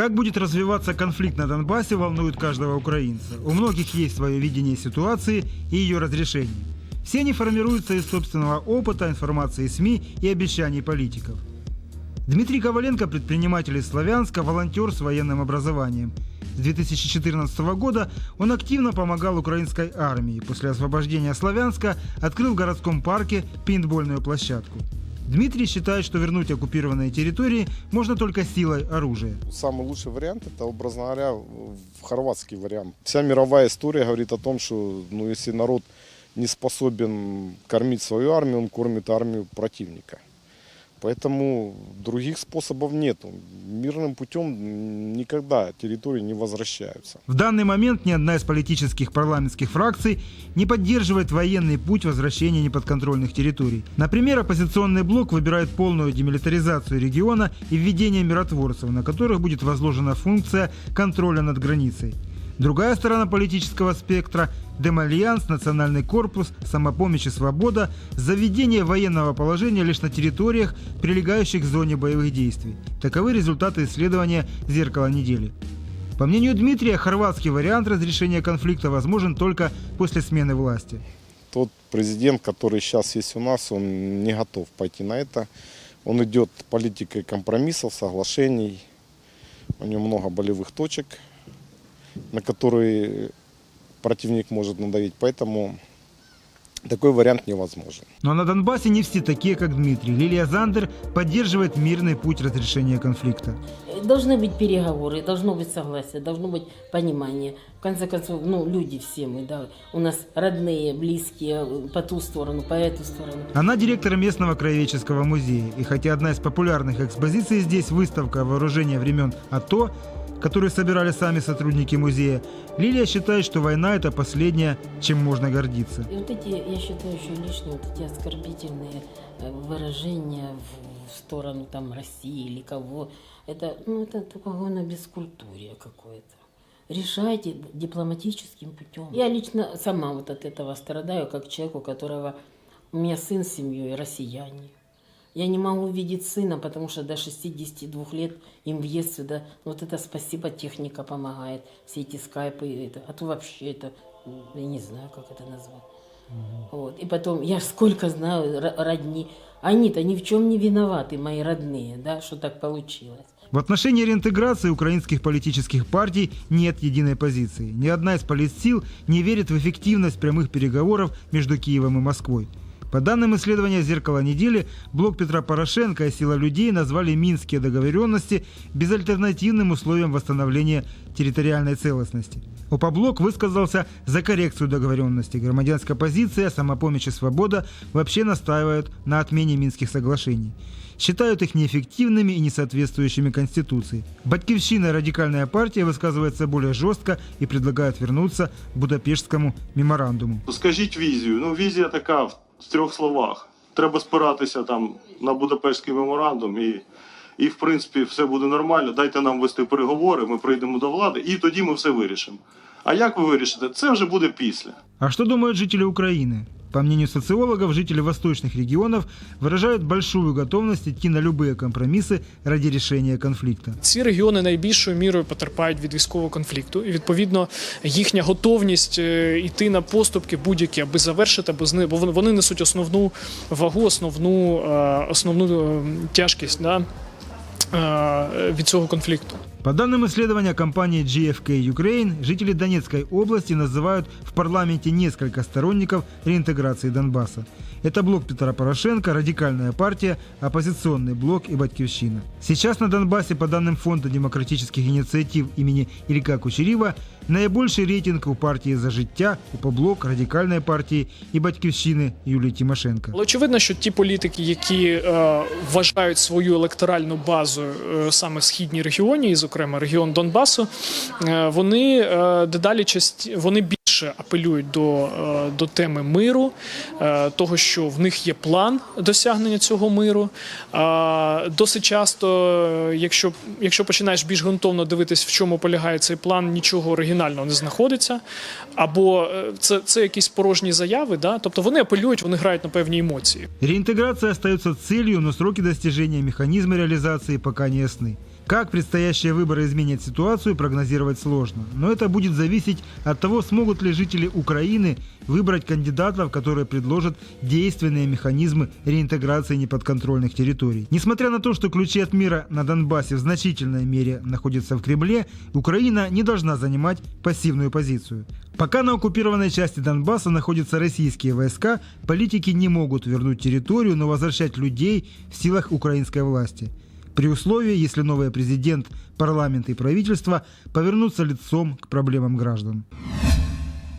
Как будет развиваться конфликт на Донбассе, волнует каждого украинца. У многих есть свое видение ситуации и ее разрешения. Все они формируются из собственного опыта, информации СМИ и обещаний политиков. Дмитрий Коваленко – предприниматель из Славянска, волонтер с военным образованием. С 2014 года он активно помогал украинской армии. После освобождения Славянска открыл в городском парке пейнтбольную площадку. Дмитрий считает, что вернуть оккупированные территории можно только силой оружия. Самый лучший вариант – это, образно говоря, хорватский вариант. Вся мировая история говорит о том, что если народ не способен кормить свою армию, он кормит армию противника. Поэтому других способов нет. Мирным путем никогда территории не возвращаются. В данный момент ни одна из политических парламентских фракций не поддерживает военный путь возвращения неподконтрольных территорий. Например, оппозиционный блок выбирает полную демилитаризацию региона и введение миротворцев, на которых будет возложена функция контроля над границей. Другая сторона политического спектра – Демальянс, Национальный корпус, Самопомощь и Свобода – за введение военного положения лишь на территориях, прилегающих к зоне боевых действий. Таковы результаты исследования «Зеркало недели». По мнению Дмитрия, хорватский вариант разрешения конфликта возможен только после смены власти. Тот президент, который сейчас есть у нас, он не готов пойти на это. Он идет политикой компромиссов, соглашений. У него много болевых точек, на которые противник может надавить, поэтому такой вариант невозможен. Но на Донбассе не все такие, как Дмитрий. Лилия Зандер поддерживает мирный путь разрешения конфликта. Должны быть переговоры, должно быть согласие, должно быть понимание. В конце концов, люди все мы, да, у нас родные, близкие, по ту сторону, по эту сторону. Она директор местного краеведческого музея. И хотя одна из популярных экспозиций здесь выставка вооружения времен АТО, которую собирали сами сотрудники музея, Лилия считает, что война – это последнее, чем можно гордиться. И вот эти, я считаю, еще лишние эти оскорбительные выражения в сторону России или кого, это какое-то бескультурье какое-то. Решайте дипломатическим путем. Я лично сама от этого страдаю, как человек, у меня сын с семьей, россияне. Я не могу видеть сына, потому что до 62 лет им въезд сюда. Вот это спасибо, техника помогает. Все эти скайпы, а то вообще я не знаю, как это назвать. Вот. И потом, я сколько знаю родни. Они-то ни в чем не виноваты, мои родные, да, что так получилось. В отношении реинтеграции украинских политических партий нет единой позиции. Ни одна из политсил не верит в эффективность прямых переговоров между Киевом и Москвой. По данным исследования «Зеркало недели», блок Петра Порошенко и «Сила людей» назвали минские договоренности безальтернативным условием восстановления территориальной целостности. ОПО-блок высказался за коррекцию договоренностей. Громадянская оппозиция, Самопомощь и Свобода вообще настаивают на отмене Минских соглашений. Считают их неэффективными и несоответствующими Конституции. Батькивщина и Радикальная партия высказывается более жестко и предлагают вернуться к Будапештському меморандуму. Скажіть візію. Візія така в 3 словах. Треба спиратися на Будапештський меморандум і в принципі все буде нормально. Дайте нам вести переговори, ми прийдемо до влади і тоді ми все вирішимо. А як ви вирішите? Це вже буде після. А что думают жители Украины? По мнению социологов, жители восточных регионов выражают большую готовность идти на любые компромиссы ради решения конфликта. Ці регіони найбільшою мірою потерпають від військового конфлікту. І, відповідно, їхня готовність йти на поступки будь-які, аби завершити, бо вони несуть основну вагу, основну тяжкість від цього конфлікту. По данным исследования компании GfK Ukraine, жители Донецкой области называют в парламенте несколько сторонников реинтеграции Донбасса. Это блок Петра Порошенко, Радикальная партия, Оппозиционный блок и Батькивщина. Сейчас на Донбассе, по данным Фонда демократических инициатив имени Илька Кучерєва, наибольший рейтинг у партии «За життя», УПО-блок, Радикальной партии и Батьківщини Юлії Тимошенко. Але очевидно, що ті політики, які вважають свою електоральну базу саме в східній регіоні, і, зокрема, регіон Донбасу, вони вони більше апелюють до теми миру, того, що в них є план досягнення цього миру. Досить часто, якщо починаєш більш ґрунтовно дивитись, в чому полягає цей план, нічого оригінального не знаходиться, або це якісь порожні заяви, тобто вони апелюють, вони грають на певні емоції. Реинтеграция остается целью, но сроки достижения механизма реализации пока не ясны. Как предстоящие выборы изменят ситуацию, прогнозировать сложно. Но это будет зависеть от того, смогут ли жители Украины выбрать кандидатов, которые предложат действенные механизмы реинтеграции неподконтрольных территорий. Несмотря на то, что ключи от мира на Донбассе в значительной мере находятся в Кремле, Украина не должна занимать пассивную позицию. Пока на оккупированной части Донбасса находятся российские войска, политики не могут вернуть территорию, но возвращать людей в силах украинской власти. При условии, если новый президент, парламент и правительство повернутся лицом к проблемам граждан.